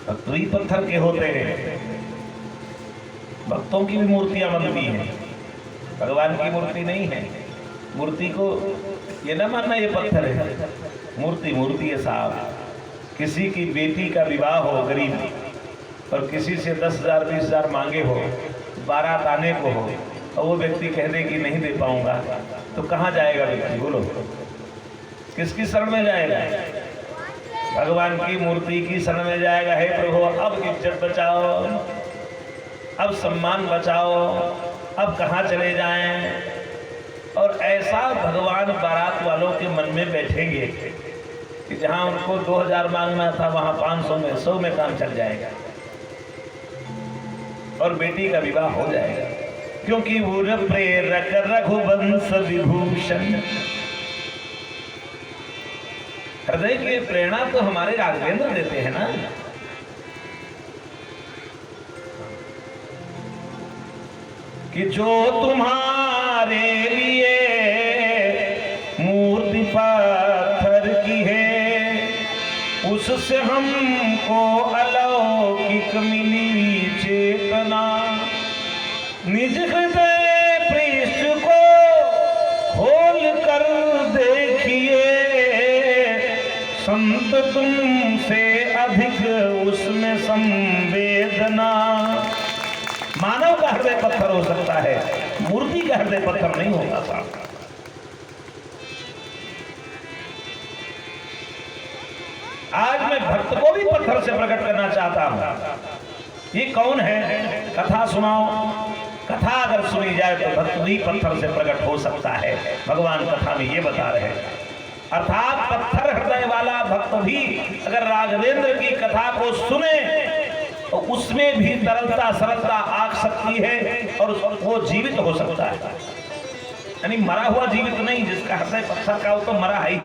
भक्त भी पत्थर के होते हैं। भक्तों की भी मूर्तियां बनती हैं, भगवान की मूर्ति नहीं है। मूर्ति को ये ना मानना ये पत्थर है, मूर्ति मूर्ति है साहब। किसी की बेटी का विवाह हो गरीब और किसी से 10,000 20,000 मांगे हो, बारात आने को हो और वो व्यक्ति कह दे कि नहीं दे पाऊंगा, तो कहाँ जाएगा व्यक्ति? बोलो, किसकी शरण में जाएगा? भगवान की मूर्ति की शरण में जाएगा। हे प्रभु, अब इज्जत बचाओ, अब सम्मान बचाओ, अब कहाँ चले जाएं? और ऐसा भगवान बारात वालों के मन में बैठेंगे कि जहां उनको 2,000 मांगना था वहां 500 में 100 में काम चल जाएगा और बेटी का विवाह हो जाएगा। क्योंकि वो प्रेरक रघुवंश विभूषण, हृदय की प्रेरणा तो हमारे राघवेंद्र देते हैं ना। कि जो तुम्हारे लिए मूर्ति पत्थर की है, उससे हमको अलौकिक मिली चेतना। निज हृदय पृष्ठ को खोल कर देखिए, संत तुमसे अधिक उसमें संवेदना। मानव का हृदय पत्थर हो सकता है, मूर्ति का हृदय पत्थर नहीं होता साहब। आज मैं भक्त को भी पत्थर से प्रकट करना चाहता हूं। ये कौन है? कथा सुनाओ। कथा अगर सुनी जाए तो भक्त भी पत्थर से प्रकट हो सकता है। भगवान कथा में ये बता रहे हैं। अर्थात पत्थर हृदय वाला भक्त भी अगर राघवेंद्र की कथा को सुने तो उसमें भी तरलता सरलता आ सकती है और वो जीवित हो सकता है। यानी मरा हुआ जीवित नहीं, जिसका हृदय पत्थर का हो तो मरा है।